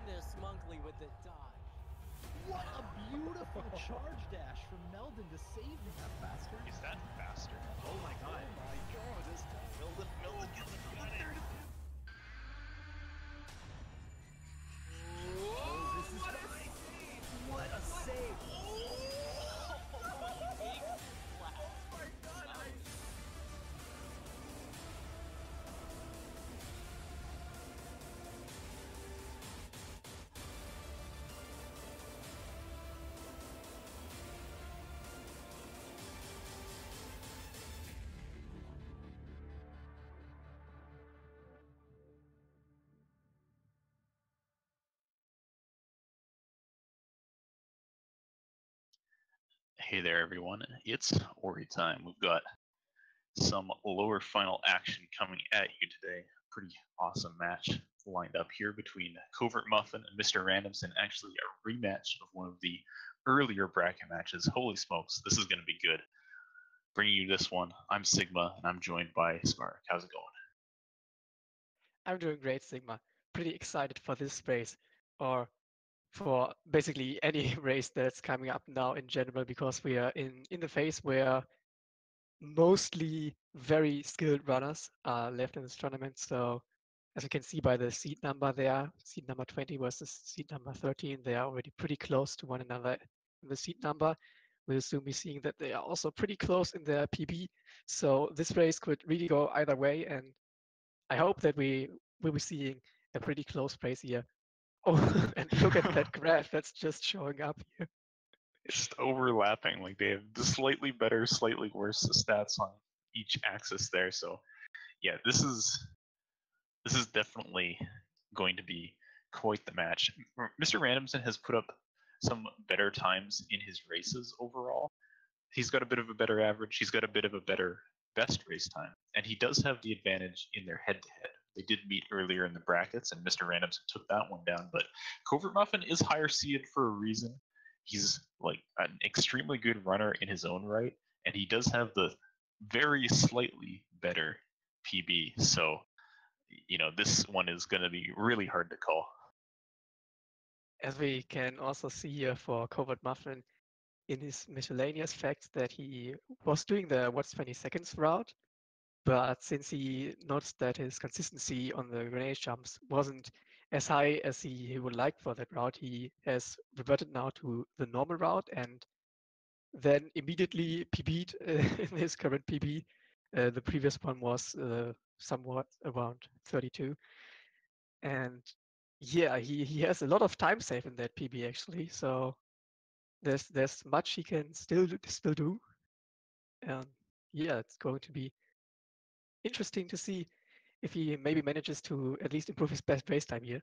goodness, Monkley with the dodge. What a beautiful charge dash from Meldon to save him. Is that faster? Is that faster? Oh my god. Oh my god, this time. Meldon gets it. Oh, this is what a save! Hey there, everyone. It's Ori time. We've got some lower final action coming at you today. Pretty awesome match lined up here between Covert Muffin and MrRandomson. Actually, a rematch of one of the earlier bracket matches. Holy smokes, this is going to be good. Bringing you this one, I'm Sigma, and I'm joined by Spark. How's it going? I'm doing great, Sigma. Pretty excited for this race, or for basically any race that's coming up now in general, because we are in the phase where mostly very skilled runners are left in this tournament. So as you can see by the seed number there, seed number 20 versus seed number 13, they are already pretty close to one another in the seed number. We'll soon be seeing that they are also pretty close in their PB. So this race could really go either way, and I hope that we will be seeing a pretty close race here. Oh, and look at that graph that's just showing up here. It's just overlapping. Like they have the slightly better, slightly worse stats on each axis there. So yeah, this is definitely going to be quite the match. MrRandomson has put up some better times in his races overall. He's got a bit of a better average. He's got a bit of a better best race time, and he does have the advantage in their head-to-head. They did meet earlier in the brackets, and MrRandomson took that one down. But Covert Muffin is higher seeded for a reason. He's like an extremely good runner in his own right, and he does have the very slightly better PB. So, you know, this one is going to be really hard to call. As we can also see here for Covert Muffin in his miscellaneous facts that he was doing the what's 20 seconds route, but since he noticed that his consistency on the grenade jumps wasn't as high as he would like for that route, he has reverted now to the normal route and then immediately PB'd in his current PB. The previous one was somewhat around 32. And yeah, he has a lot of time save in that PB actually. So there's much he can still do. And yeah, it's going to be interesting to see if he maybe manages to at least improve his best race time here.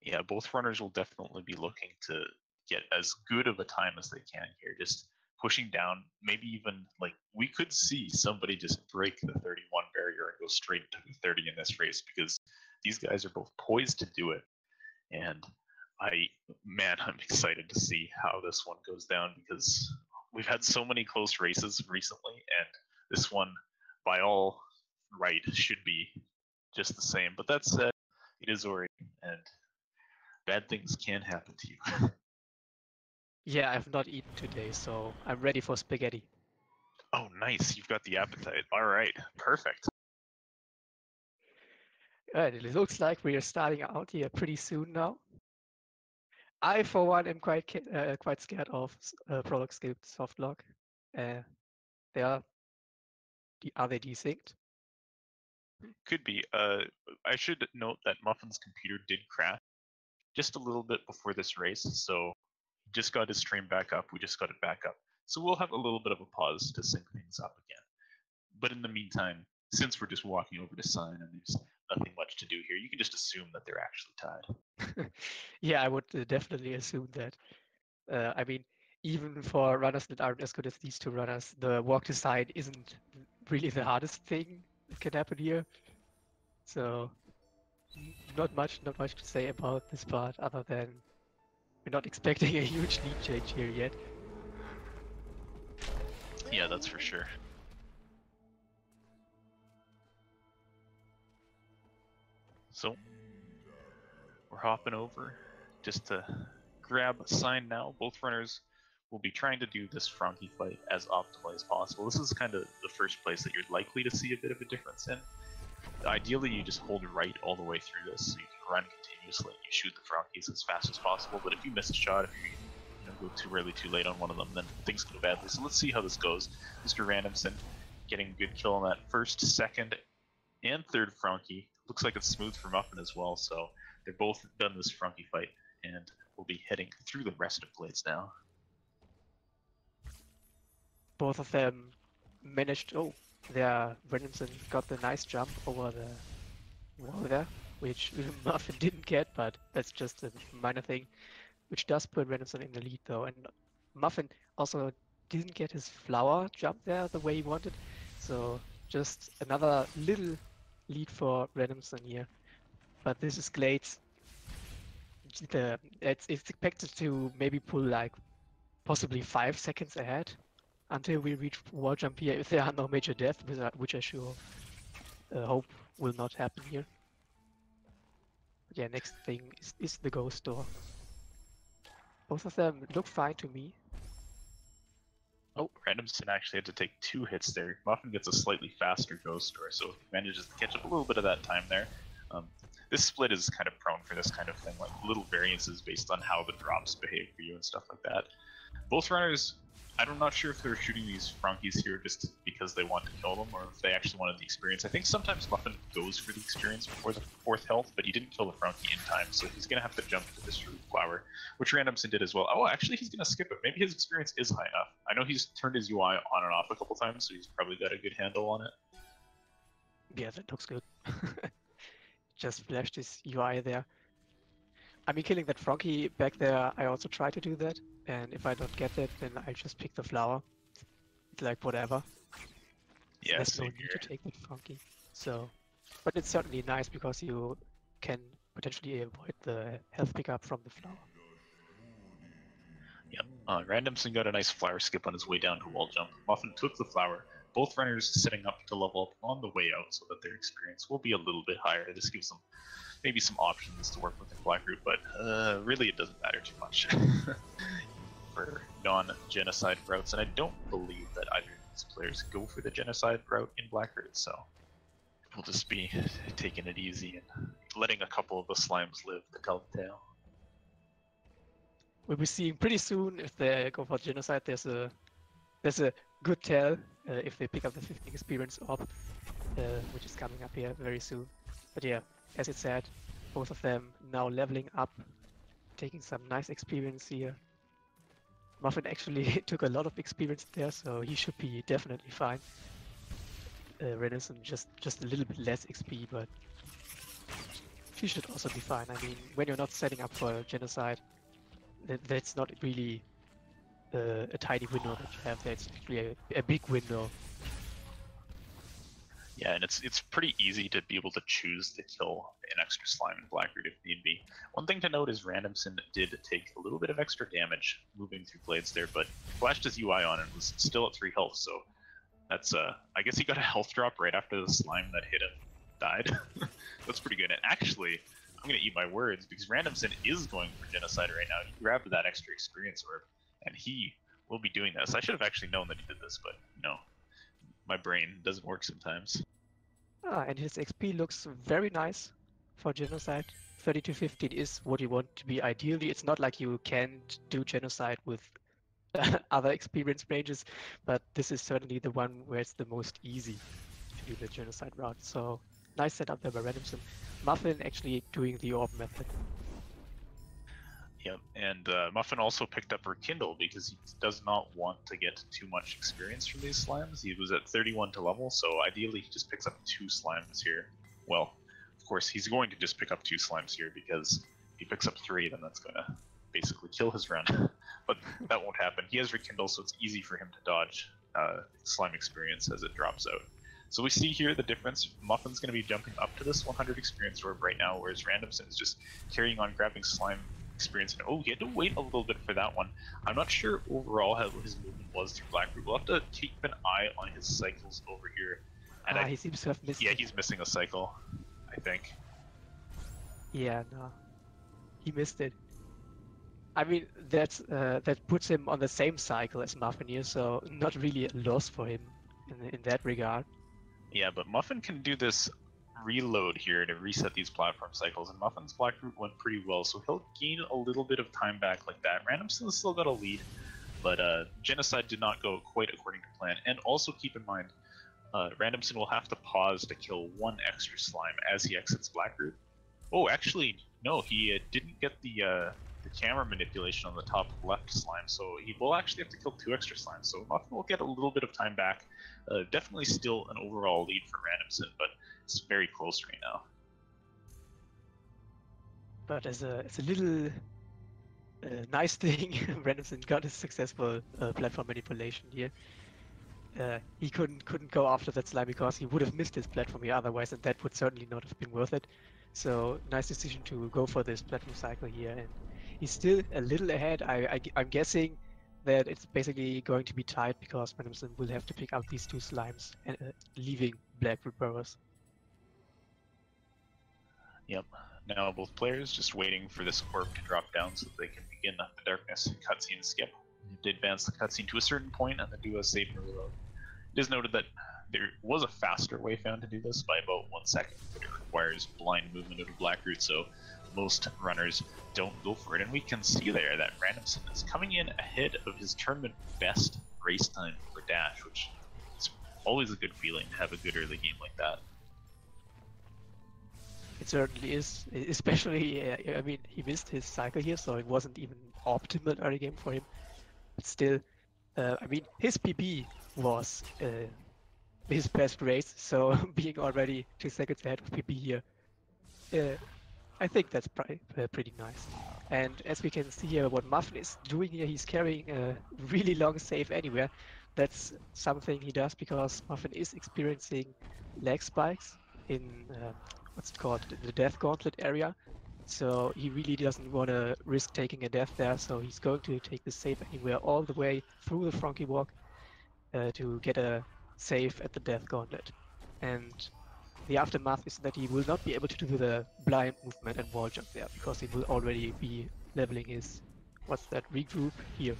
Yeah, both runners will definitely be looking to get as good of a time as they can here. Just pushing down, maybe even like we could see somebody just break the 31 barrier and go straight to the 30 in this race, because these guys are both poised to do it. And I'm excited to see how this one goes down, because we've had so many close races recently, and this one, by all right, should be just the same. But that said, it is Ori, and bad things can happen to you. Yeah, I've not eaten today, so I'm ready for spaghetti. Oh, nice. You've got the appetite. All right. Perfect. Right, it looks like we are starting out here pretty soon now. I, for one, am quite scared of Prolog Skip Softlock. Are they desynced? Could be. I should note that Muffin's computer did crash just a little bit before this race, so he just got his stream back up. We just got it back up. So we'll have a little bit of a pause to sync things up again. But in the meantime, since we're just walking over to sign and there's nothing much to do here, you can just assume that they're actually tied. Yeah, I would definitely assume that. I mean, even for runners that aren't as good as these two runners, the walk to side isn't really the hardest thing that can happen here. So not much to say about this part, other than we're not expecting a huge lead change here yet. Yeah, that's for sure. So We're hopping over just to grab sign now. Both runners will be trying to do this Frankie fight as optimally as possible. This is kind of the first place that you're likely to see a bit of a difference in. Ideally, you just hold right all the way through this, so you can run continuously. You shoot the Frankies as fast as possible, but if you miss a shot, if you go too early, too late on one of them, then things go badly. So let's see how this goes. MrRandomson getting a good kill on that first, second, and third Frankie. Looks like it's smooth for Muffin as well, so they're both done this Frankie fight, and we'll be heading through the rest of Blades now. Both of them managed. Oh, their Randomson got the nice jump over the wall there, which Muffin didn't get, but that's just a minor thing, which does put Randomson in the lead though. And Muffin also didn't get his flower jump there the way he wanted, so just another little lead for Randomson here. But this is Glades. It's expected to maybe pull like possibly 5 seconds ahead until we reach wall jump here, if there are no major deaths, which I sure hope will not happen here. But yeah, next thing is the ghost door. Both of them look fine to me. Oh, Randomson actually had to take 2 hits there. Muffin gets a slightly faster ghost door, so he manages to catch up a little bit of that time there. This split is kind of prone for this kind of thing, like little variances based on how the drops behave for you and stuff like that. Both runners, I'm not sure if they're shooting these Frankies here just because they want to kill them or if they actually wanted the experience. I think sometimes Muffin goes for the experience before the 4th health, but he didn't kill the Frankie in time, so he's going to have to jump to this root flower, which Randomson did as well. Oh, actually he's going to skip it. Maybe his experience is high enough. I know he's turned his UI on and off a couple times, so he's probably got a good handle on it. Yeah, that looks good. Just flashed his UI there. I mean, killing that Frankie back there, I also try to do that. And if I don't get that, then I just pick the flower. It's like whatever. Yeah, there's no need to take that Frankie. So, but it's certainly nice because you can potentially avoid the health pickup from the flower. Yep, Randomson got a nice flower skip on his way down to wall jump. Muffin took the flower. Both runners setting up to level up on the way out so that their experience will be a little bit higher. This gives them maybe some options to work with in Black Root, but really it doesn't matter too much for non-genocide routes, and I don't believe that either of these players go for the genocide route in Black Root, so we'll just be taking it easy and letting a couple of the slimes live to tell the tale. We'll be seeing pretty soon if they go for genocide. There's a good tell if they pick up the 15 experience orb, which is coming up here very soon. But yeah, as it said, both of them now leveling up, taking some nice experience here. Muffin actually took a lot of experience there, so he should be definitely fine. Randomson just a little bit less XP, but he should also be fine. I mean, when you're not setting up for genocide, that's not really a tiny window that you have there. It's actually a big window. Yeah, and it's pretty easy to be able to choose to kill an extra slime in Black Root if need be. One thing to note is Randomson did take a little bit of extra damage moving through Blades there, but flashed his UI on and was still at 3 health, so that's I guess he got a health drop right after the slime that hit him died. That's pretty good. And actually, I'm gonna eat my words because Randomson is going for genocide right now. He grabbed that extra experience orb, and he will be doing this. I should have actually known that he did this, but no. My brain doesn't work sometimes. And his XP looks very nice for genocide. 30 to 15 is what you want to be ideally. It's not like you can't do genocide with other experience ranges, but this is certainly the one where it's the most easy to do the genocide route. So nice setup there by Randomson. Muffin actually doing the orb method. Yep, and Muffin also picked up Rekindle because he does not want to get too much experience from these slimes. He was at 31 to level, so ideally he just picks up 2 slimes here. Well, of course, he's going to just pick up 2 slimes here because if he picks up 3, then that's going to basically kill his run. But that won't happen. He has Rekindle, so it's easy for him to dodge slime experience as it drops out. So we see here the difference. Muffin's going to be jumping up to this 100 experience orb right now, whereas Randomson is just carrying on grabbing slime experience. And oh, he had to wait a little bit for that one. I'm not sure overall how his movement was through Black Root. We'll have to keep an eye on his cycles over here. And he seems to have missed. Yeah, he's missing a cycle, I think. Yeah, no. he missed it. I mean, that puts him on the same cycle as Muffin here, so not really a loss for him in that regard. Yeah, but Muffin can do this reload here to reset these platform cycles, and Muffin's Black Root went pretty well, so he'll gain a little bit of time back like that. Randomson's still got a lead, but Genocide did not go quite according to plan. And also keep in mind, Randomson will have to pause to kill one extra slime as he exits Black Root. Oh, actually, no, he didn't get the camera manipulation on the top left slime, so he will actually have to kill 2 extra slimes. So Muffin will get a little bit of time back. Definitely still an overall lead for Randomson, but it's very close right now. But as a little nice thing, Randomson got his successful platform manipulation here. He couldn't go after that slime because he would have missed his platform here otherwise, and that would certainly not have been worth it. So nice decision to go for this platform cycle here, and he's still a little ahead. I'm guessing that it's basically going to be tight because Randomson will have to pick up these 2 slimes and leaving Black Root Burrows. Yep. Now both players just waiting for this orb to drop down so they can begin the darkness cutscene skip. They advance the cutscene to a certain point and then do a save and reload. It is noted that there was a faster way found to do this by about 1 second, but it requires blind movement of Black Root, so most runners don't go for it. And we can see there that Randomson is coming in ahead of his tournament best race time for Dash, which is always a good feeling to have a good early game like that. It certainly is, especially, I mean, he missed his cycle here, so it wasn't even optimal early game for him. But still, I mean, his PB was his best race, so being already 2 seconds ahead of PB here, I think that's pretty nice. And as we can see here, what Muffin is doing here, he's carrying a really long save anywhere. That's something he does because Muffin is experiencing lag spikes in what's it called, the Death Gauntlet area. So he really doesn't want to risk taking a death there, so he's going to take the save anywhere all the way through the Frankie Walk to get a save at the Death Gauntlet. And the aftermath is that he will not be able to do the blind movement and wall jump there because he will already be leveling his, what's that, regroup here.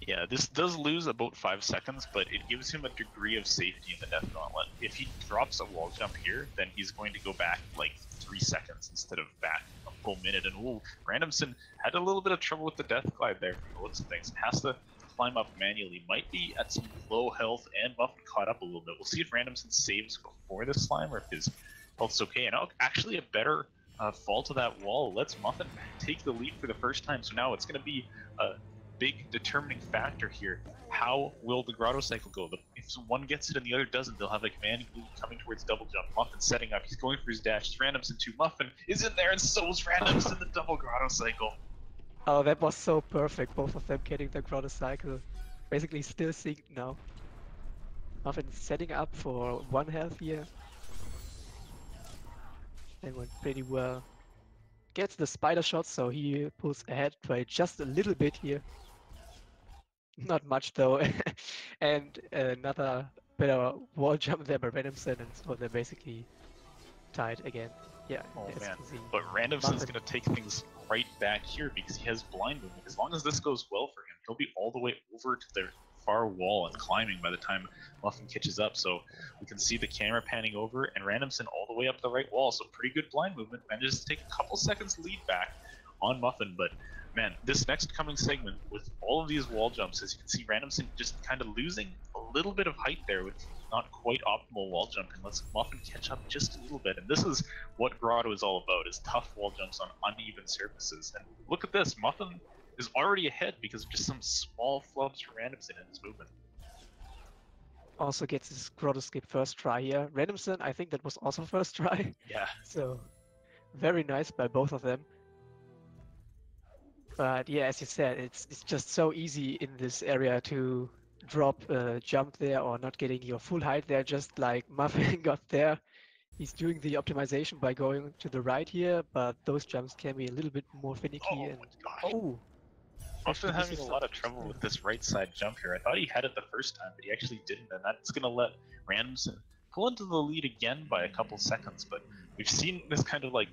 Yeah, this does lose about 5 seconds, but it gives him a degree of safety in the Death Gauntlet. If he drops a wall jump here, then he's going to go back like 3 seconds instead of back a full minute. And ooh, Randomson had a little bit of trouble with the Death Glide there from the looks of things. Has to climb up manually, might be at some low health, and Muffin caught up a little bit. We'll see if Randomson saves before this slime or if his health's okay. And actually a better fall to that wall lets Muffin take the lead for the first time. So now it's going to be a big determining factor here. How will the Grotto cycle go? If one gets it and the other doesn't, they'll have a commanding lead coming towards double jump. Muffin setting up, he's going for his dash. It's Randomson too. Muffin is in there, and so is Randomson, the double Grotto cycle. Oh, that was so perfect, both of them getting the Grotto cycle. Basically still synced now. Muffin setting up for 1 health here. That went pretty well. Gets the spider shot, so he pulls ahead by just a little bit here. Not much though. And another better wall jump there by Randomson, and so they're basically tied again. Yeah. Oh man, but Randomson's going to take things right back here because he has blind movement. As long as this goes well for him, he'll be all the way over to the far wall and climbing by the time Muffin catches up. So we can see the camera panning over and Randomson all the way up the right wall. So pretty good blind movement. Manages to take a couple seconds lead back on Muffin, but man, this next coming segment with all of these wall jumps, as you can see, Randomson just kind of losing a little bit of height there with not quite optimal wall jumping. Let's Muffin catch up just a little bit, and this is what Grotto is all about, is tough wall jumps on uneven surfaces. And look at this, Muffin is already ahead because of just some small flubs from Randomson in his movement. Also gets his Grotto skip first try here. Randomson, I think that was also first try. Yeah. So very nice by both of them. But yeah, as you said, it's just so easy in this area to drop a jump there or not getting your full height there, just like Muffin got there. He's doing the optimization by going to the right here, but those jumps can be a little bit more finicky. Oh and my gosh. oh, Muffin having a lot of trouble with this right side jump here. I thought he had it the first time, but he actually didn't, and that's going to let Randomson pull into the lead again by a couple seconds. But we've seen this kind of like,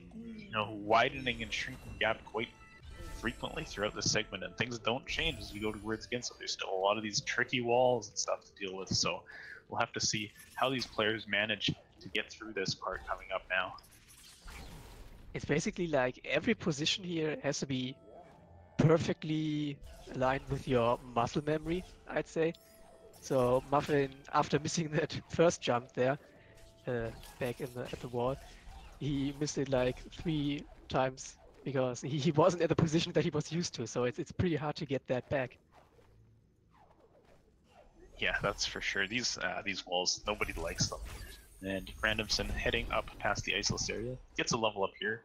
widening and shrinking gap quite frequently throughout this segment, and things don't change as we go towards again. So there's still a lot of these tricky walls and stuff to deal with. So we'll have to see how these players manage to get through this part coming up now. It's basically like every position here has to be perfectly aligned with your muscle memory, I'd say. So Muffin, after missing that first jump there, back at the wall, he missed it like 3 times because he wasn't at the position that he was used to. So it's pretty hard to get that back. Yeah, that's for sure. These walls, nobody likes them. And Randomson heading up past the iceless area gets a level up here.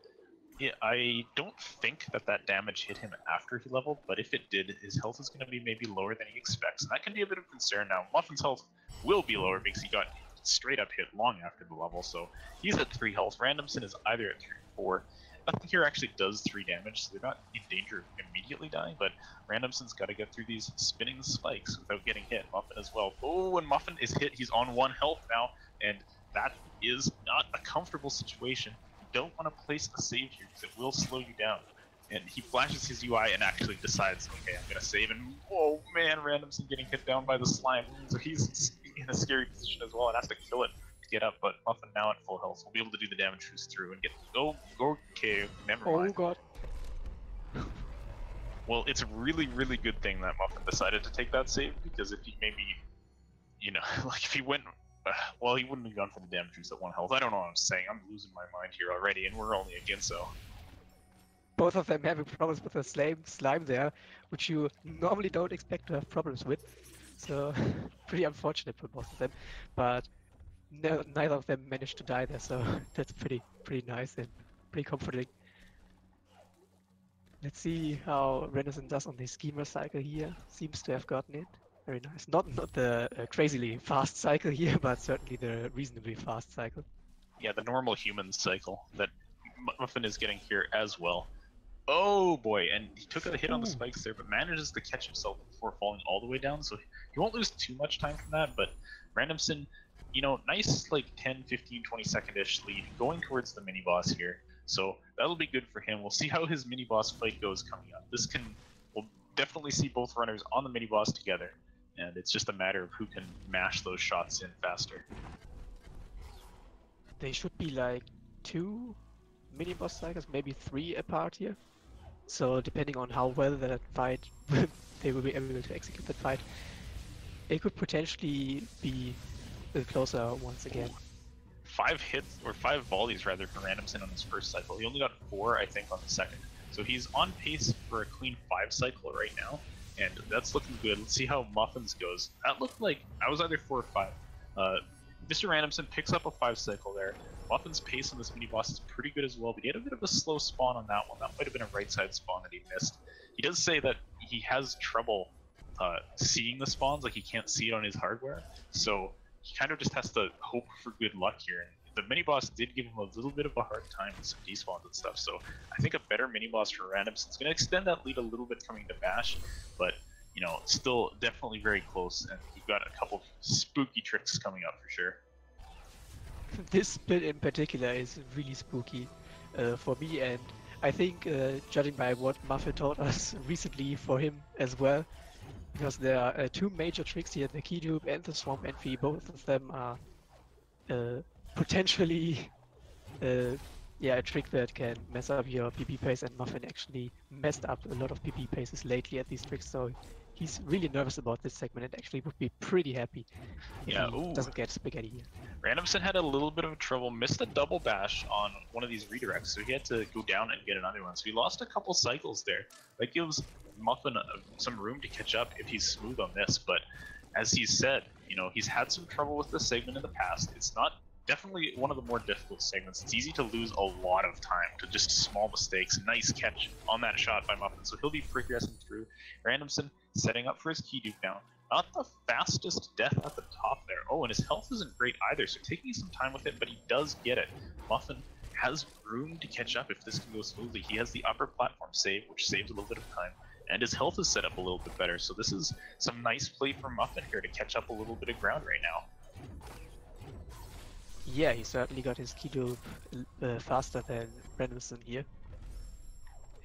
Yeah, I don't think that damage hit him after he leveled, but if it did, his health is going to be maybe lower than he expects, and that can be a bit of concern. Now, Muffin's health will be lower because he got straight up hit long after the level, so he's at 3 health. Randomson is either at 3 or 4. Nothing here actually does 3 damage, so they're not in danger of immediately dying, but Randomson's got to get through these spinning spikes without getting hit. Muffin as well. Oh, when Muffin is hit, he's on 1 health now, and that is not a comfortable situation. You don't want to place a save here because it will slow you down. And he flashes his UI and actually decides, okay, I'm going to save, and oh man, Randomson getting hit down by the slime. So he's in a scary position as well and has to kill it to get up, but Muffin now at full health will be able to do the damage boost through and get, okay, never mind. Oh god. Well, it's a really, really good thing that Muffin decided to take that save, because if he maybe, like if he went, well, he wouldn't have gone for the damage boost at 1 health. I don't know what I'm saying. I'm losing my mind here already, and we're only a Ginso. Both of them having problems with the slime there, which you normally don't expect to have problems with. So, pretty unfortunate for both of them. But no, neither of them managed to die there, so that's pretty nice and pretty comforting. Let's see how Randomson does on the schemer cycle here. Seems to have gotten it. Very nice. Not the crazily fast cycle here, but certainly the reasonably fast cycle. Yeah, the normal human cycle that Muffin is getting here as well. Oh boy, and he took a hit on the spikes there, but manages to catch himself before falling all the way down, so he won't lose too much time from that. But Randomson, nice like 10, 15, 20 second-ish lead going towards the mini-boss here. So that'll be good for him. We'll see how his mini-boss fight goes coming up. We'll definitely see both runners on the mini-boss together, and it's just a matter of who can mash those shots in faster. They should be like 2 mini-boss cycles, maybe 3 apart here. So depending on how well that fight, they will be able to execute that fight, it could potentially be closer once again. 5 hits, or 5 volleys rather, for Randomson on his first cycle. He only got 4, I think, on the second. So he's on pace for a clean 5 cycle right now, and that's looking good. Let's see how Muffin's goes. That looked like I was either 4 or 5. Mr. Randomson picks up a 5 cycle there. Muffin's pace on this mini-boss is pretty good as well, but he had a bit of a slow spawn on that one. That might have been a right-side spawn that he missed. He does say that he has trouble seeing the spawns, like he can't see it on his hardware, so he kind of just has to hope for good luck here. And the mini-boss did give him a little bit of a hard time with some despawns and stuff, so I think a better mini-boss for Randomson is going to extend that lead a little bit coming to Bash, but still definitely very close, and you've got a couple spooky tricks coming up for sure. This bit in particular is really spooky for me, and I think judging by what Muffin told us recently for him as well, because there are 2 major tricks here, the key dupe and the swamp entry. Both of them are potentially a trick that can mess up your PP pace, and Muffin actually messed up a lot of PP paces lately at these tricks, so he's really nervous about this segment and actually would be pretty happy if he doesn't get spaghetti here. Randomson had a little bit of trouble, missed a double bash on one of these redirects, so he had to go down and get another one. So he lost a couple cycles there. That gives Muffin some room to catch up if he's smooth on this, but as he said, he's had some trouble with this segment in the past. It's not definitely one of the more difficult segments. It's easy to lose a lot of time to just small mistakes. Nice catch on that shot by Muffin, so he'll be progressing through. Randomson setting up for his key dupe now. Not the fastest death at the top there. Oh, and his health isn't great either, so taking some time with it, but he does get it. Muffin has room to catch up if this can go smoothly. He has the upper platform save, which saves a little bit of time, and his health is set up a little bit better, so this is some nice play from Muffin here to catch up a little bit of ground right now. Yeah, he certainly got his key faster than Randomson here.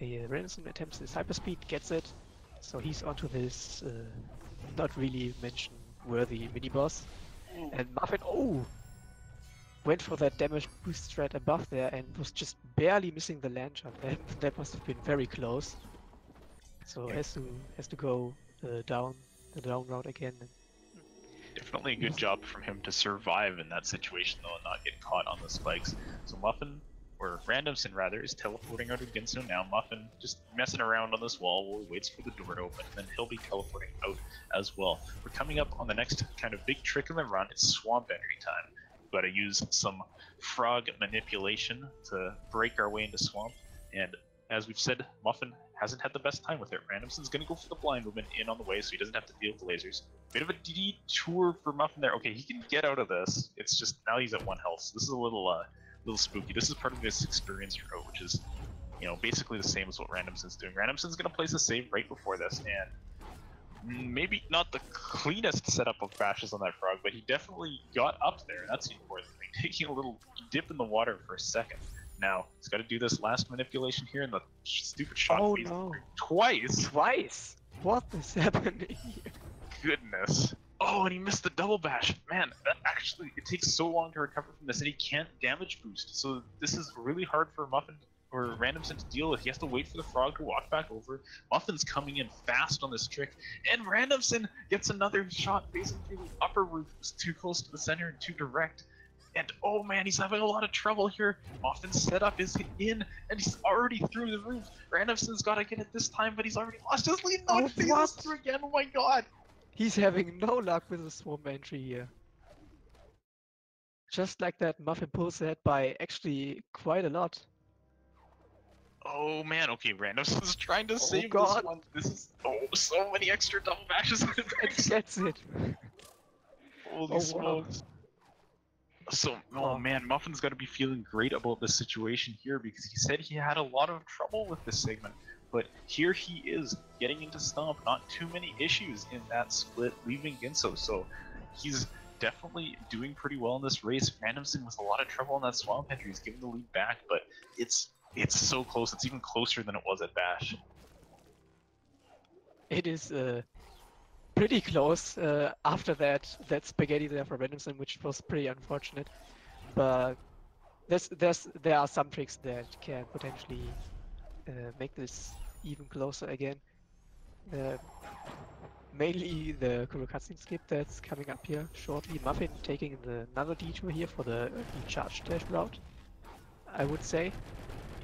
Randomson attempts his hyperspeed, gets it, so he's onto this not really mention-worthy mini-boss. And Muffin, went for that damage boost strat above there and was just barely missing the land jump. That must have been very close. So has to go down the down route again. Definitely a good job from him to survive in that situation though and not get caught on the spikes. So Muffin, or Randomson rather, is teleporting out of Ginso now. Muffin just messing around on this wall while he waits for the door to open, and then he'll be teleporting out as well. We're coming up on the next kind of big trick in the run. It's swamp entry time. We've got to use some frog manipulation to break our way into swamp, and as we've said, Muffin hasn't had the best time with it. Randomson's going to go for the blind movement in on the way so he doesn't have to deal with the lasers. Bit of a detour for Muffin there. Okay, he can get out of this. It's just now he's at 1 health. So this is a little spooky. This is part of his experience route, which is, you know, basically the same as what Randomson's doing. Randomson's going to place a save right before this, and maybe not the cleanest setup of bashes on that frog, but he definitely got up there, and that's the important thing. Taking a little dip in the water for a second. Now, he's got to do this last manipulation here, and the stupid shot twice! Twice? What is happening here? Goodness. Oh, and he missed the double bash. Man, actually, it takes so long to recover from this, and he can't damage boost. So this is really hard for Muffin or Randomson to deal with. He has to wait for the frog to walk back over. Muffin's coming in fast on this trick, and Randomson gets another shot facing through the upper roof. It was too close to the center and too direct. And oh man, he's having a lot of trouble here. Muffin's setup is in, and he's already through the roof. Randomson's got to get it this time, but he's already lost his lead. No, he phases through again. Oh my god. He's having no luck with the swamp entry here. Just like that, Muffin pulls ahead by actually quite a lot. Oh man, okay, Randomson's trying to save this one. This is so many extra double bashes. And gets it. Holy smokes. So, man, Muffin's got to be feeling great about this situation here because he said he had a lot of trouble with this segment. But here he is, getting into Stomp, not too many issues in that split, leaving Ginso. So he's definitely doing pretty well in this race. Randomson with a lot of trouble in that swamp entry. He's giving the lead back, but it's so close. It's even closer than it was at Bash. It is pretty close after that spaghetti there for Randomson, which was pretty unfortunate. But there are some tricks that can potentially make this even closer again. Mainly the Kuro cutscene skip that's coming up here shortly. Muffin taking another detour here for the charge dash route, I would say.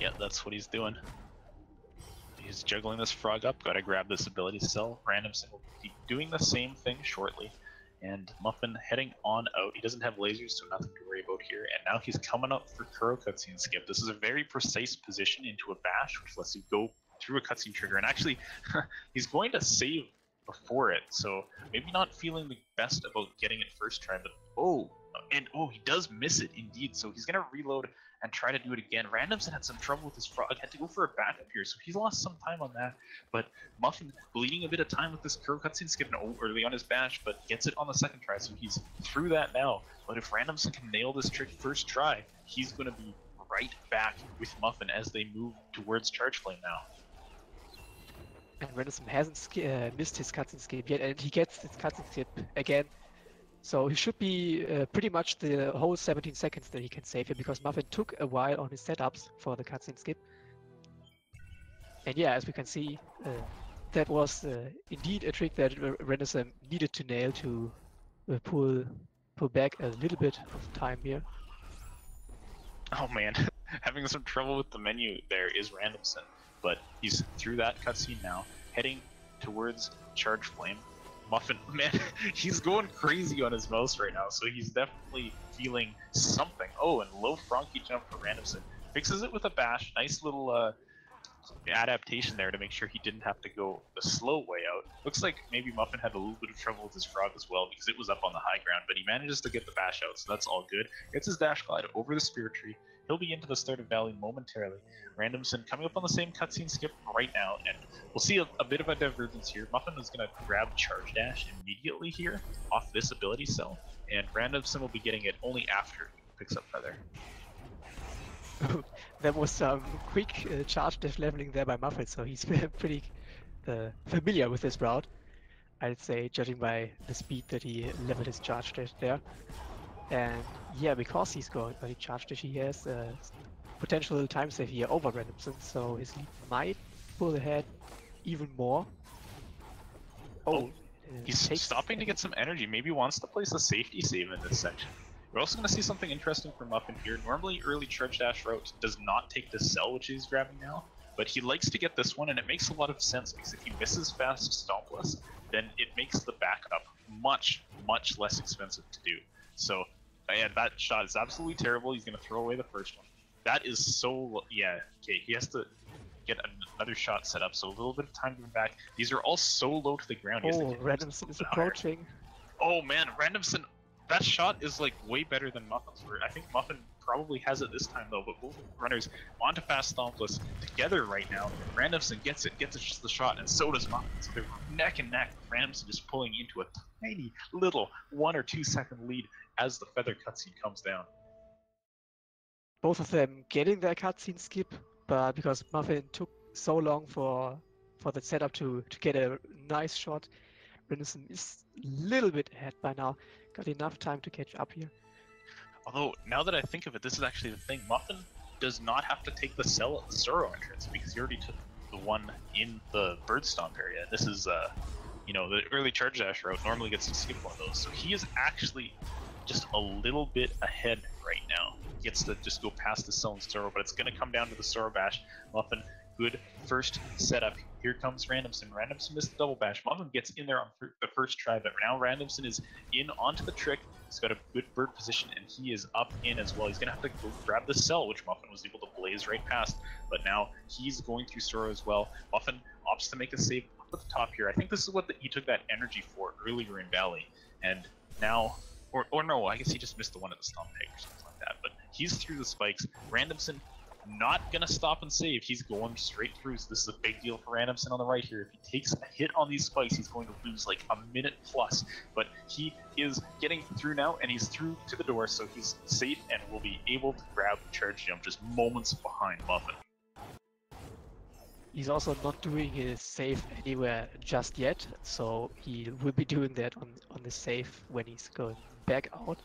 Yeah, that's what he's doing. He's juggling this frog up, gotta grab this ability cell. Randomson will be doing the same thing shortly. And Muffin heading on out. He doesn't have lasers, so nothing to worry about here. And now he's coming up for Kuro cutscene skip. This is a very precise position into a bash, which lets you go through a cutscene trigger. And actually, he's going to save before it, so maybe not feeling the best about getting it first try, but he does miss it indeed, so he's gonna reload and try to do it again. Randomson had some trouble with his frog, had to go for a backup here, so he's lost some time on that, but Muffin bleeding a bit of time with this Kuro cutscene skipping early on his bash, but gets it on the second try, so he's through that now. But if Randomson can nail this trick first try, he's gonna be right back with Muffin as they move towards Charge Flame now. And Randomson hasn't missed his cutscene skip yet, and he gets his cutscene skip again. So he should be pretty much the whole 17 seconds that he can save here, because Muffin took a while on his setups for the cutscene skip. And yeah, as we can see, that was indeed a trick that Randomson needed to nail to pull back a little bit of time here. Oh man, having some trouble with the menu there is Randomson. But he's through that cutscene now, heading towards Charge Flame. Muffin, man, he's going crazy on his mouse right now, so he's definitely feeling something. Oh, and low Frankie jump for Randomson. Fixes it with a bash. Nice little adaptation there to make sure he didn't have to go the slow way out. Looks like maybe Muffin had a little bit of trouble with his frog as well because it was up on the high ground, but he manages to get the bash out, so that's all good. Gets his dash glide over the Spirit Tree. He'll be into the started valley momentarily. Randomson coming up on the same cutscene skip right now, and we'll see a bit of a divergence here. Muffin is going to grab Charge Dash immediately here off this ability cell, and Randomson will be getting it only after picks up Feather. There was some quick charge dash leveling there by Muffin, so he's pretty familiar with this route, I'd say, judging by the speed that he leveled his charge dash there. And yeah, because he's going early charge dash, he has potential time save here over Randomson, so his lead might pull ahead even more. He's stopping to get some energy. Maybe wants to place a safety save in this section. We're also going to see something interesting from Muffin here. Normally, early charge dash route does not take this cell, which he's grabbing now, but he likes to get this one, and it makes a lot of sense because if he misses fast stompless, then it makes the backup much, much less expensive to do. So, yeah, that shot is absolutely terrible. He's going to throw away the first one. That is so, yeah, okay, he has to get another shot set up, so a little bit of time to come back. These are all so low to the ground. Randomson is approaching. Oh man, Randomson, that shot is like way better than Muffin's. I think Muffin probably has it this time though, but both runners onto fast stompless together right now. Randomson gets just the shot, and so does Muffin. So they're neck and neck. Randomson just pulling into a tiny little 1 or 2 second lead as the Feather cutscene comes down. Both of them getting their cutscene skip, but because Muffin took so long for the setup to get a nice shot, Randomson is a little bit ahead by now. Got enough time to catch up here. Although, now that I think of it, this is actually the thing. Muffin does not have to take the cell at the Sorrow entrance because he already took the one in the Bird Stomp area. This is, you know, the early charge dash route normally gets to skip one of those. So he is actually just a little bit ahead right now. He gets to just go past the cell and Sorrow, but it's going to come down to the Sorrow bash. Muffin, good first setup. Here comes Randomson. Randomson missed the double bash. Muffin gets in there on the first try, but now Randomson is in onto the trick. He's got a good bird position, and he is up in as well. He's going to have to go grab the cell, which Muffin was able to blaze right past, but now he's going through Sorrow as well. Muffin opts to make a save up at the top here. I think this is what he took that energy for earlier in Valley, and now, or no, I guess he just missed the one at the stomp peg or something like that, but he's through the spikes. Randomson not gonna stop and save. He's going straight through, so this is a big deal for Randomson on the right here. If he takes a hit on these spikes, he's going to lose like a minute plus, but he is getting through now, and he's through to the door, so he's safe and will be able to grab the charge jump just moments behind Muffin. He's also not doing his save anywhere just yet, so he will be doing that on the save when he's going back out.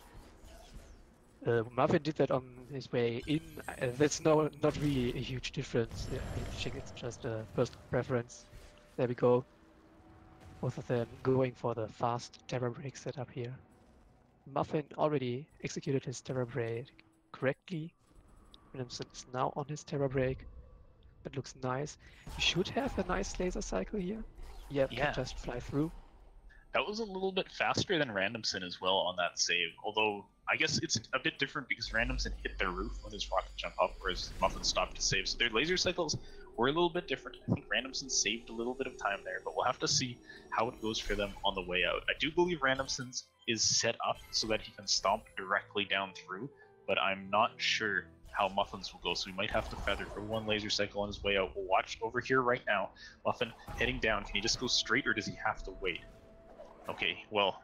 Muffin did that on his way in. That's not really a huge difference. It's just a personal preference. There we go. Both of them going for the fast terror break setup here. Muffin already executed his terror break correctly. Randomson is now on his terror break. That looks nice. You should have a nice laser cycle here. Yeah, can just fly through. That was a little bit faster than Randomson as well on that save, although I guess it's a bit different because Randomson hit their roof with his rocket jump up, whereas Muffin stopped to save. So their laser cycles were a little bit different. I think Randomson saved a little bit of time there, but we'll have to see how it goes for them on the way out. I do believe Randomson's is set up so that he can stomp directly down through, but I'm not sure how Muffin's will go, so we might have to feather for one laser cycle on his way out. We'll watch over here right now. Muffin heading down. Can he just go straight, or does he have to wait? Okay, well,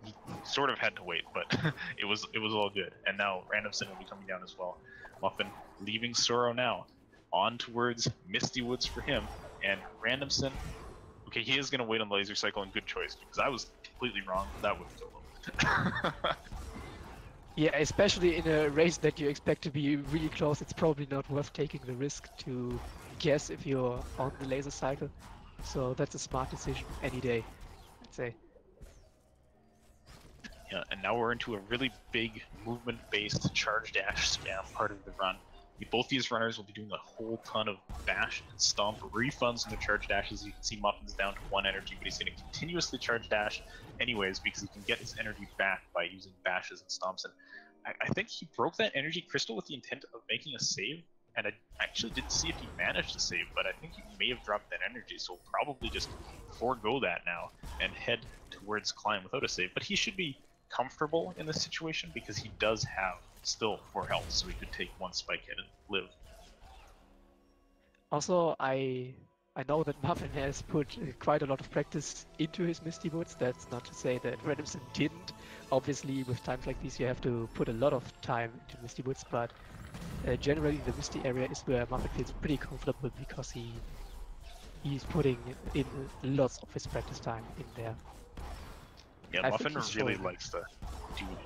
he sort of had to wait, but it was all good. And now Randomson will be coming down as well. Muffin leaving Sorrow now, on towards Misty Woods for him. And Randomson, okay, he is going to wait on the laser cycle, and good choice, because I was completely wrong. That would kill him. Yeah, especially in a race that you expect to be really close, it's probably not worth taking the risk to guess if you're on the laser cycle. So that's a smart decision any day, I'd say. Yeah, and now we're into a really big movement-based charge dash spam part of the run. Both these runners will be doing a whole ton of bash and stomp refunds in the charge dashes. You can see Muffin's down to 1 energy, but he's going to continuously charge dash anyways because he can get his energy back by using bashes and stomps. And I think he broke that energy crystal with the intent of making a save, and I actually didn't see if he managed to save, but I think he may have dropped that energy, so probably just forego that now and head towards climb without a save. But he should be comfortable in this situation because he does have still 4 health, so he could take 1 spike hit and live. Also, I I know that Muffin has put quite a lot of practice into his Misty Woods. That's not to say that Randomson didn't. Obviously, with times like these, you have to put a lot of time into Misty Woods, but generally the Misty area is where Muffin feels pretty comfortable because he's putting in lots of his practice time in there. Yeah, I Muffin think he's really showing- likes to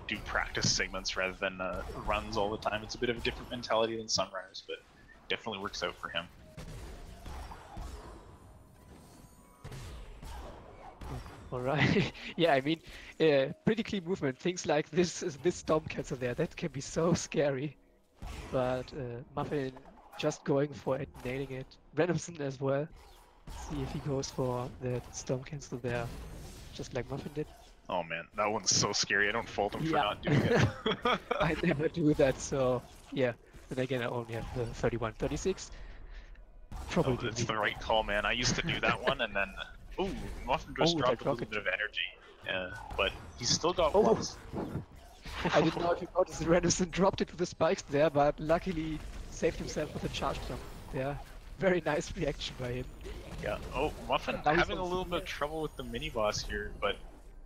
do practice segments rather than runs all the time. It's a bit of a different mentality than some runners, but definitely works out for him. Alright, yeah, I mean, pretty clean movement. Things like this storm cancel there, that can be so scary. But Muffin just going for it, nailing it. Randomson as well. See if he goes for the storm cancel there, just like Muffin did. Oh man, that one's so scary. I don't fault him for Yeah. not doing it. I never do that, so yeah. Then again, I only have the 31-36. Probably Oh, didn't it's the even- right call, man. I used to do that one, and then ooh, Muffin just Oh, dropped that a little rocket. bit of energy, but he's still got Oh. plus. I didn't know if you noticed that Randomson dropped it with the spikes there, but luckily saved himself with a charge jump there. Very nice reaction by him. Yeah. Oh, Muffin Now he's having a on little bit of CF. trouble with the mini boss here, but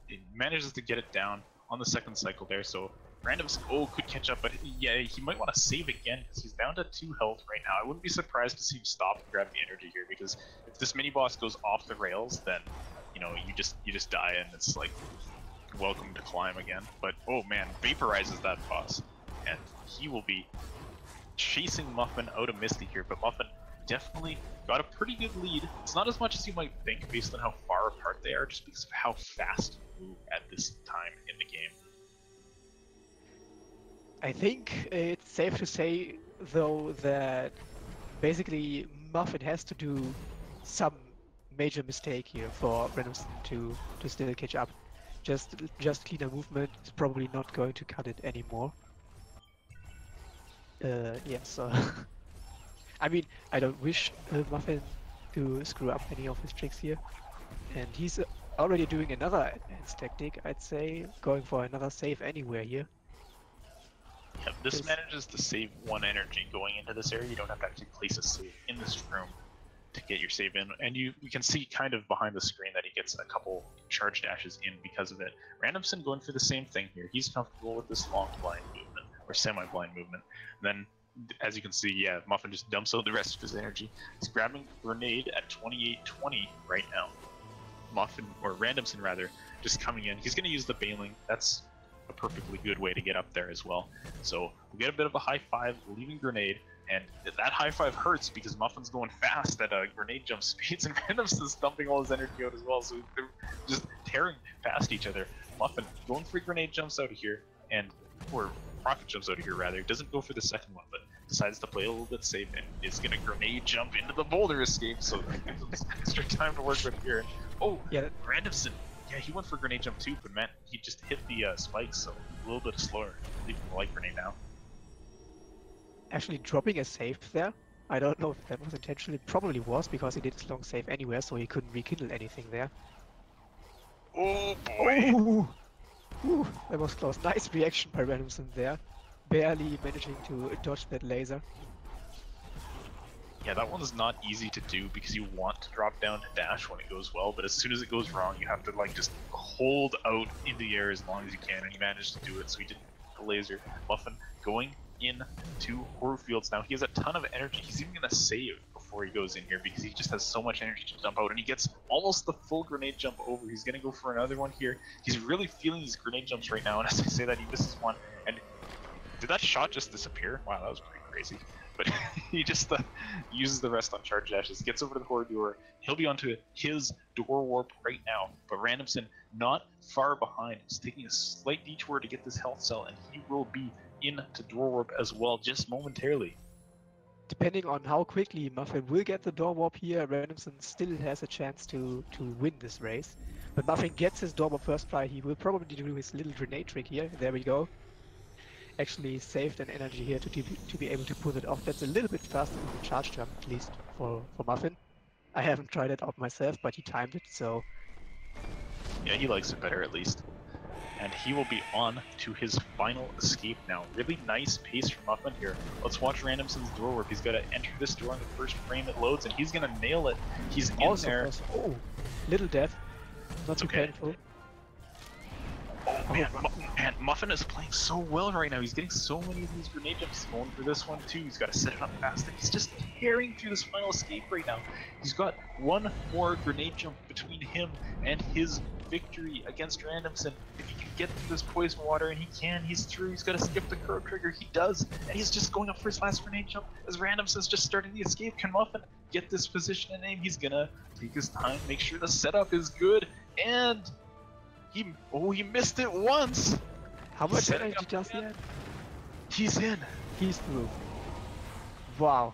it manages to get it down on the second cycle there. So Randomson, could catch up, but yeah, he might want to save again because he's down to 2 health right now. I wouldn't be surprised to see him stop and grab the energy here because if this mini boss goes off the rails, then you just die and it's like welcome to climb again. But oh man, vaporizes that boss, and he will be chasing Muffin out of Misty here. But Muffin definitely got a pretty good lead. It's not as much as you might think based on how far apart they are, just because of how fast you move at this time in the game. I think it's safe to say, though, that basically Muffin has to do some major mistake here for Randomson to still catch up. Just cleaner movement is probably not going to cut it anymore. Yeah, so I mean, I don't wish Muffin to screw up any of his tricks here, and he's already doing another advanced technique, I'd say, going for another save anywhere here. Yeah, this Yes. manages to save 1 energy going into this area. You don't have to actually place a save in this room to get your save in, and you can see kind of behind the screen that he gets a couple charge dashes in because of it. Randomson going for the same thing here. He's comfortable with this long blind movement, or semi-blind movement. And then, as you can see, yeah, Muffin just dumps out the rest of his energy. He's grabbing Grenade at 28-20 right now. Muffin, or Randomson rather, just coming in. He's going to use the Bailing. That's a perfectly good way to get up there as well. So we get a bit of a high five, leaving Grenade, and that high five hurts because Muffin's going fast at Grenade jump speeds, and Randomson's dumping all his energy out as well, so they're just tearing past each other. Muffin going for Grenade jumps out of here, or Rocket jumps out of here rather, doesn't go for the second one, but decides to play a little bit safe and is going to Grenade jump into the boulder escape, so that gives him some extra time to work with here. Oh, Yeah, Randomson, yeah, he went for Grenade jump too, but man, he just hit the spikes, so a little bit slower. Leaving the light grenade now. actually dropping a save there. I don't know if that was intentional. It probably was because he did his long save anywhere, so he couldn't rekindle anything there. Oh boy! Ooh, that was close. Nice reaction by Randomson there. Barely managing to dodge that laser. Yeah, that one's not easy to do because you want to drop down to dash when it goes well, but as soon as it goes wrong, you have to like just hold out in the air as long as you can, and he managed to do it, so he didn't hit the laser. Muffin going in to Horror Fields now. He has a ton of energy. He's even gonna save before he goes in here because he just has so much energy to jump out, and he gets almost the full grenade jump over. He's gonna go for another one here. He's really feeling these grenade jumps right now, and as I say that, he misses one. And did that shot just disappear? Wow, that was pretty crazy. But he just uses the rest on charge dashes, gets over to the horror door. He'll be onto his door warp right now. But Randomson not far behind. He's taking a slight detour to get this health cell, and he will be into door warp as well, just momentarily. Depending on how quickly Muffin will get the door warp here, Randomson still has a chance to win this race. But Muffin gets his door warp first try. He will probably do his little grenade trick here. There we go. Actually saved an energy here to be able to pull it off. That's a little bit faster than the charge jump, at least for Muffin. I haven't tried it out myself, but he timed it, so... Yeah, he likes it better at least. and he will be on to his final escape now. Really nice pace from Muffin here. Let's watch Randomson's door work. He's got to enter this door in the first frame it loads, and he's going to nail it. He's in there. Oh, little death. Not too Okay. painful. Oh man, man, Muffin is playing so well right now. He's getting so many of these grenade jumps. He's going for this one too. He's got to set it up fast. And he's just tearing through this final escape right now. He's got one more grenade jump between him and his victory against Randomson. If he can get through this poison water, and he can, he's through. He's got to skip the curl trigger. He does, and he's just going up for his last grenade jump as Randomson's just starting the escape. Can Muffin get this position and aim? He's gonna take his time, make sure the setup is good, and he missed it once. How much Setting energy up does he again. have? He's in. He's through. Wow.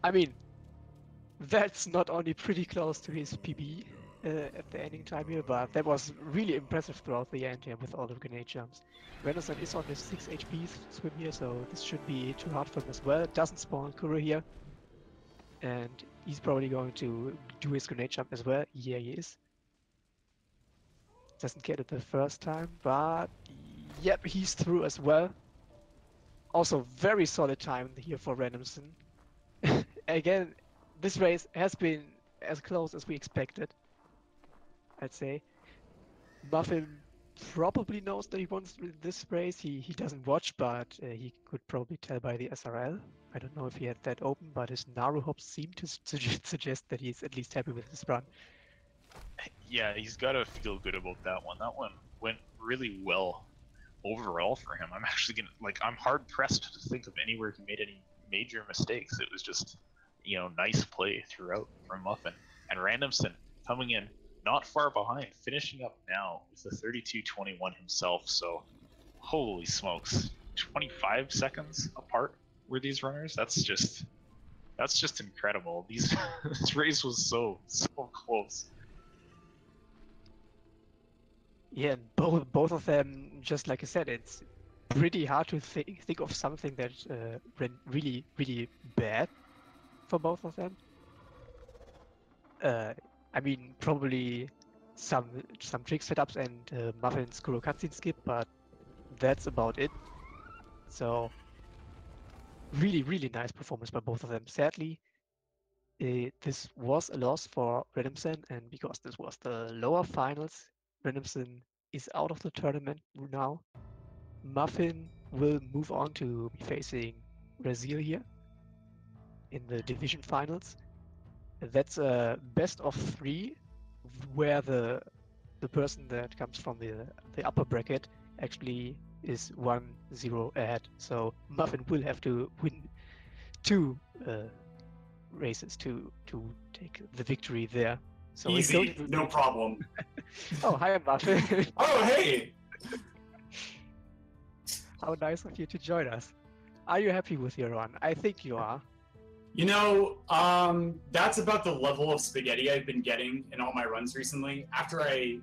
I mean, that's not only pretty close to his PB at the ending time here, but that was really impressive throughout the end here with all the grenade jumps. Renderson is on his 6 HP swim here, so this shouldn't be too hard for him as well. Doesn't spawn Kuro here. And he's probably going to do his grenade jump as well. Yeah, he is. Doesn't get it the first time, but yep, he's through as well. Also, very solid time here for Randomson. Again, this race has been as close as we expected, I'd say. Muffin probably knows that he wants this race. He doesn't watch, but he could probably tell by the SRL. I don't know if he had that open, but his Naru hops seem to suggest that he's at least happy with his run. Yeah, he's got to feel good about that one. That one went really well overall for him. I'm actually I'm hard pressed to think of anywhere he made any major mistakes. It was just, nice play throughout from Muffin. And Randomson coming in not far behind, finishing up now with a 32-21 himself. So, holy smokes, 25 seconds apart were these runners. That's just incredible. This race was so close. Yeah, both of them, just like I said, it's pretty hard to think of something that went really, really bad for both of them. I mean, probably some trick setups and Muffin's Kuro cutscene skip, but that's about it. So, really, really nice performance by both of them. Sadly, this was a loss for Randomson, and because this was the lower finals, Randomson is out of the tournament now. Muffin will move on to be facing Brazil here in the division finals. That's a best of 3, where the person that comes from the upper bracket actually is 1-0 ahead. So Muffin will have to win 2 races to take the victory there. So easy, no problem. Oh, hi, Muffin. Oh, hey! How nice of you to join us. Are you happy with your run? I think you are. That's about the level of spaghetti I've been getting in all my runs recently. After I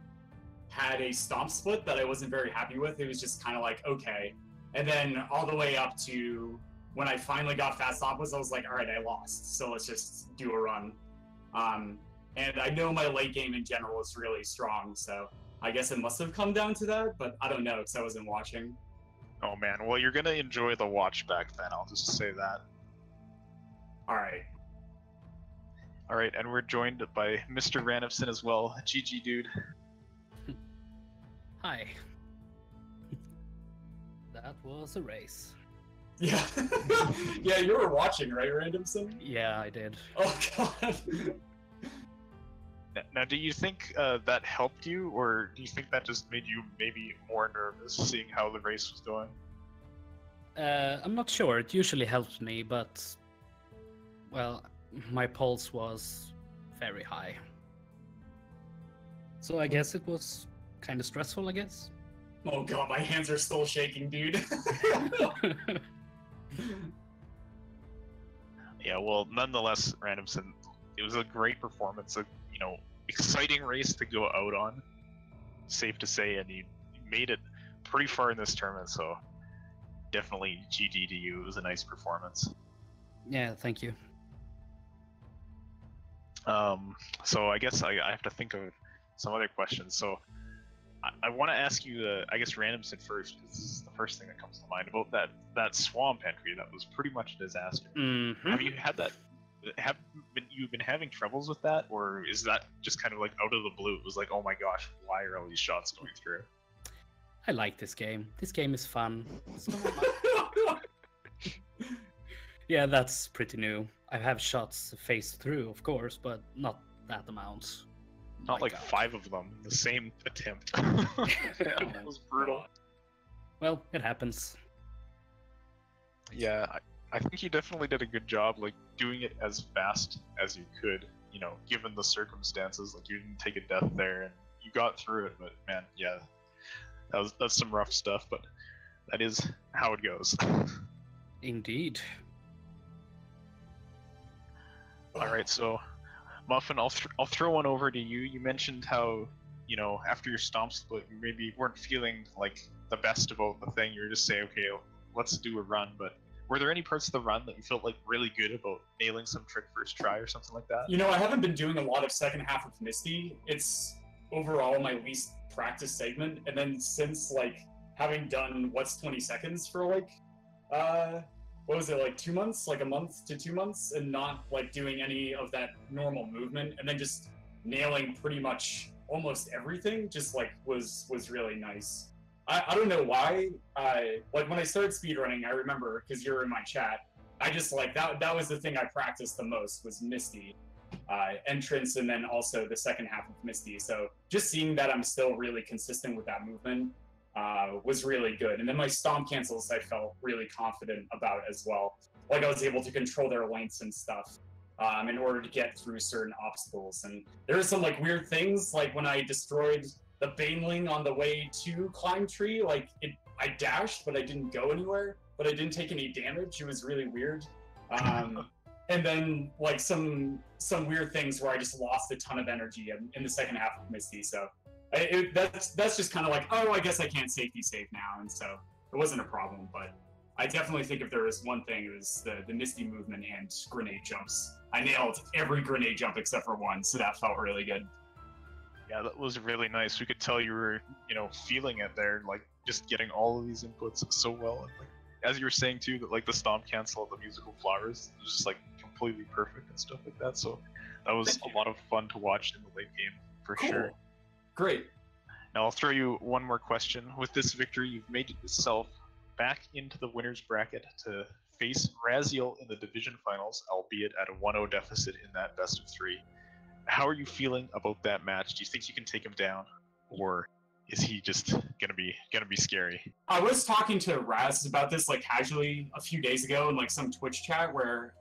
had a stomp split that I wasn't very happy with, it was just kind of like, okay. And then all the way up to when I finally got fast stomp I was like, all right, I lost, so let's just do a run. And I know my late game in general is really strong, so I guess it must have come down to that, but I don't know because I wasn't watching. Oh man, well you're gonna enjoy the watch back then, I'll just say that. Alright. Alright, and we're joined by MrRandomson as well. GG dude. Hi. That was a race. Yeah. Yeah, you were watching, right, Randomson? Yeah, I did. Oh god. Now, do you think that helped you, or do you think that just made you maybe more nervous seeing how the race was going? I'm not sure. It usually helps me, but well, my pulse was very high. So I guess it was kind of stressful, I guess. Oh god, my hands are still shaking, dude. Yeah, well, nonetheless, Randomson, it was a great performance. Exciting race to go out on, safe to say, and you made it pretty far in this tournament, so definitely GG to you. It was a nice performance. Yeah, thank you. So I guess I have to think of some other questions. So I want to ask you, I guess Randomson first, because this is the first thing that comes to mind about that swamp entry. That was pretty much a disaster. Have you had that? You been having troubles with that, or is that just kind of like out of the blue? It was like, oh my gosh, why are all these shots going through? I like this game. This game is fun. Yeah, that's pretty new. I have shots phased through, of course, but not that amount. Not My like God. 5 of them in the same attempt. That was brutal. Well, it happens. Yeah, I think you definitely did a good job, like doing it as fast as you could. You know, given the circumstances, like you didn't take a death there, and you got through it. But man, yeah, that's some rough stuff. But that is how it goes. Indeed. All right, so Muffin, I'll throw one over to you. You mentioned how, you know, after your stomp split, you maybe weren't feeling like the best about the thing. You were just saying, okay, let's do a run. But were there any parts of the run that you felt like really good about nailing some trick first try or something like that? You know, I haven't been doing a lot of second half of Misty. It's overall my least practice segment. And then since like having done What's 20 Seconds for like, what was it, like 2 months, like a month to 2 months, and not like doing any of that normal movement, and then just nailing pretty much almost everything, just like was really nice. I don't know why. Like when I started speedrunning, I remember, because you were in my chat, I just like that was the thing I practiced the most, was Misty entrance, and then also the second half of Misty. So just seeing that I'm still really consistent with that movement was really good. And then my stomp cancels I felt really confident about as well. Like I was able to control their lengths and stuff in order to get through certain obstacles. And there were some like weird things, like when I destroyed the Baneling on the way to Climb Tree, like I dashed, but I didn't go anywhere, but I didn't take any damage. It was really weird. And then like some weird things where I just lost a ton of energy in the second half of Misty. So that's just kind of like, oh, I guess I can't safety save now, and so it wasn't a problem. But I definitely think if there was one thing, it was the Misty movement and grenade jumps. I nailed every grenade jump except for one, so that felt really good. Yeah, that was really nice. We could tell you were, you know, feeling it there, like just getting all of these inputs so well. And, like, as you were saying too, that like the stomp cancel of the musical flowers was just like completely perfect and stuff like that. So that was a lot of fun to watch in the late game for sure. Great. Now I'll throw you one more question. With this victory, you've made yourself back into the winner's bracket to face Raziel in the division finals, albeit at a 1-0 deficit in that best of 3. How are you feeling about that match? Do you think you can take him down, or is he just gonna be scary? I was talking to Raz about this like casually a few days ago in like some Twitch chat where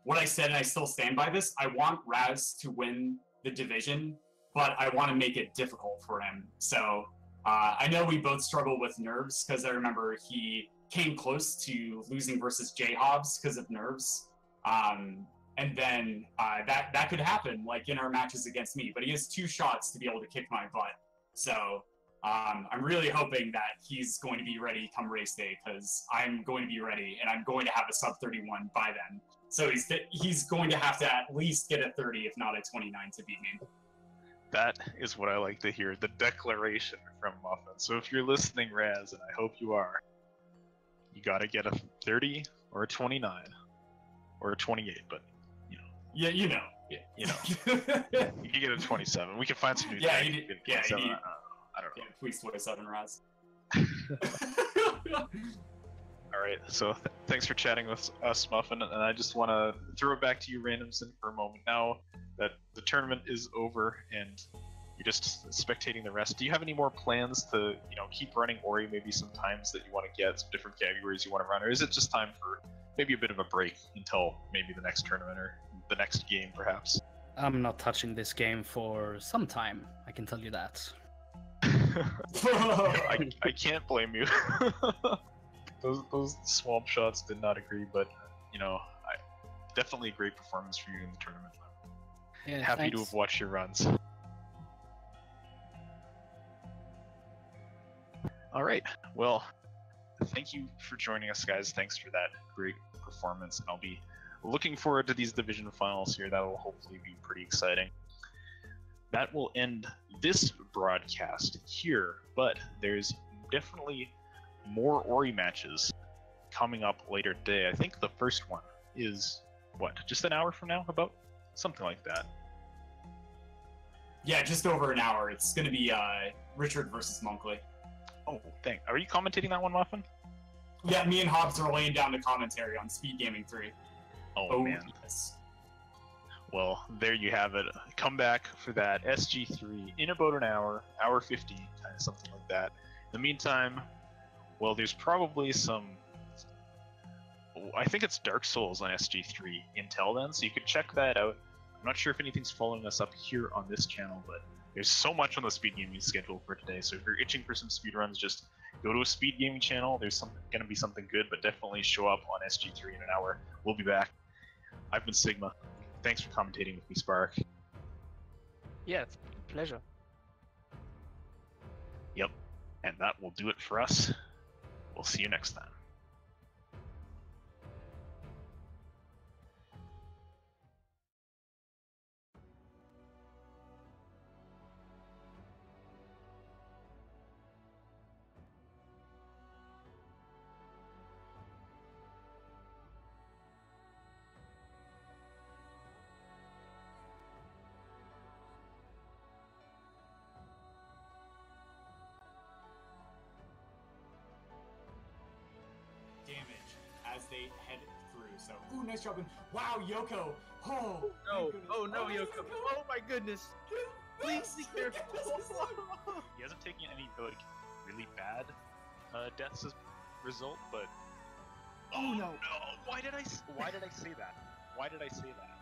what I said, and I still stand by this, I want Raz to win the division, but I want to make it difficult for him. So I know we both struggle with nerves, because I remember he came close to losing versus J-Hobbs because of nerves. And then that could happen, like in our matches against me. But he has 2 shots to be able to kick my butt. So I'm really hoping that he's going to be ready come race day, because I'm going to be ready, and I'm going to have a sub 31 by then. So he's going to have to at least get a 30, if not a 29, to beat me. That is what I like to hear, the declaration from Muffin. So if you're listening, Raz, and I hope you are, you gotta get a 30 or a 29 or a 28, but yeah, you know. Yeah. You can get a 27. We can find some new yeah, things. you need, I don't know. Yeah, please 27, Raz. All right, so thanks for chatting with us, Muffin, and I just want to throw it back to you, Randomson, for a moment. Now that the tournament is over and you're just spectating the rest, do you have any more plans to, keep running Ori, maybe some times that you want to get, some different categories you want to run, or is it just time for maybe a bit of a break until maybe the next tournament or the next game, perhaps? I'm not touching this game for some time, I can tell you that. I can't blame you. Those swamp shots did not agree, but definitely a great performance for you in the tournament. Yeah, Happy thanks. to have watched your runs. All right, well, thank you for joining us, guys. Thanks for that great performance, and I'll be looking forward to these division finals here. That will hopefully be pretty exciting. that will end this broadcast here, but there's definitely more Ori matches coming up later today. I think the first one is, what, just an hour from now? About? Something like that. Yeah, just over an hour. It's going to be Richard versus Monkley. Oh, thank. Are you commentating that one, Muffin? Yeah, me and Hobbs are laying down the commentary on Speed Gaming 3. Oh man. Yes. Well, there you have it. Come back for that SG3 in about an hour, hour 50, kind of something like that. In the meantime, well, there's probably some. I think it's Dark Souls on SG3 until then, so you could check that out. I'm not sure if anything's following us up here on this channel, but there's so much on the Speed Gaming schedule for today. So if you're itching for some speedruns, just go to a Speed Gaming channel. There's going to be something good, but definitely show up on SG3 in an hour. We'll be back. I've been Sigma. Thanks for commentating with me, Spark. Yeah, it's a pleasure. Yep, and that will do it for us. We'll see you next time. Damage as they head through. So, ooh, nice job. And wow, Yoko. Oh, No, my goodness. oh no, Yoko. Oh my goodness. Please be careful. He hasn't taken any like really bad deaths as result, but Oh no. Why did I say that? Why did I say that?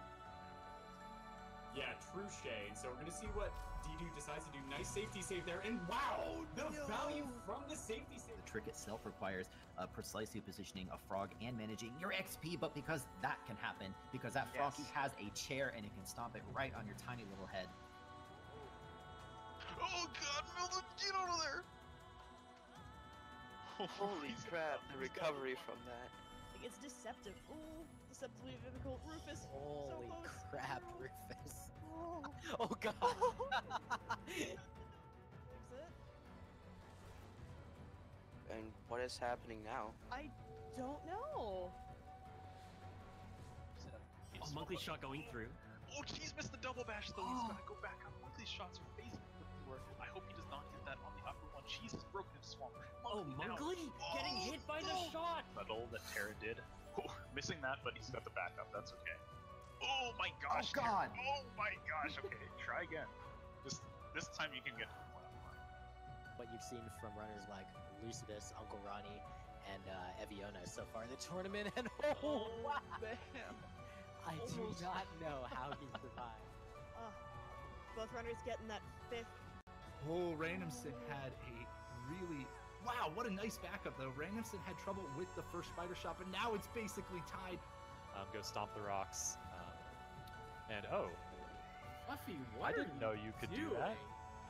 Yeah, true shade. So we're gonna see what D2 decides to do. Nice safety save there, and wow, the value from the safety save. The trick itself requires precisely positioning a frog and managing your XP, but because that can happen, because that froggy has a chair and it can stomp it right on your tiny little head. Oh god, Milton, get out of there! Holy crap, the recovery from that. It's deceptive. Ooh, deceptively difficult. Rufus. Holy so close. crap, Rufus. Oh. Oh god. Fix it. And what is happening now? I don't know. Oh, Monkley's shot going through. Oh, he's missed the double bash though. He's gotta go back up. Monkley's shots are facing everywhere. I hope he does not hit that on the upper one. Jesus, broken into swamp. Oh, Monkley getting hit by the shot. Subtle that Terra did. Oh, missing that, but he's got the backup. That's okay. Oh my gosh. Oh god. Oh my gosh. Okay, try again. Just this time you can get to the platform. What you've seen from runners like Lucidus, Uncle Ronnie, and Eviona so far in the tournament, and oh wow, Damn. I do not know how he survived. Both runners getting that fifth. Oh, Randomson had a really... Wow, what a nice backup, though. Randomson had trouble with the first spider shot, but now it's basically tied. Go stomp the rocks. And oh, Fluffy, I what didn't know you could do that.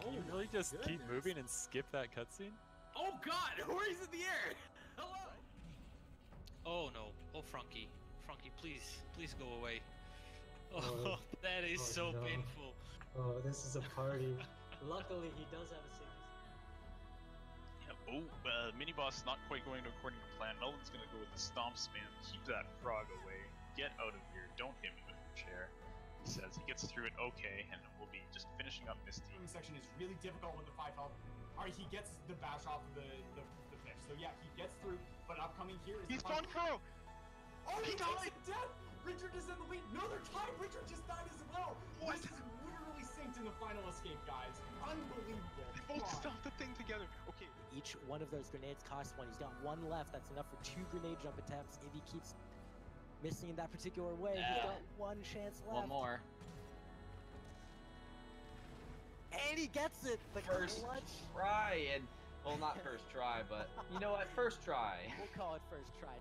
Can you really just keep moving and skip that cutscene? Oh god, Ori's in the air! Hello! Oh no. Oh, Frankie. Frankie, please go away. Oh, that is so no. painful. Oh, this is a party. Luckily, he does have a safety. Yeah, mini boss not quite going according to plan. Melvin's gonna go with the stomp spam. Keep that frog away. Get out of here. Don't hit me with your chair. He says he gets through it okay, and we'll be just finishing up Misty. The section is really difficult with the 5 health. Alright, he gets the bash off the fish. So yeah, he gets through, but upcoming here is He's gone through! Oh, he died! Death! Richard is in the lead. No, they're tied. Richard just died as well. What? This is literally synced in the final escape, guys. Unbelievable. They both stopped the thing together. Okay. Each one of those grenades costs one. He's got one left. That's enough for 2 grenade jump attempts. If he keeps missing in that particular way, he's got one chance left. One more. And he gets it. The First clutch. try, and well, not first try, but you know what? First try. We'll call it first try.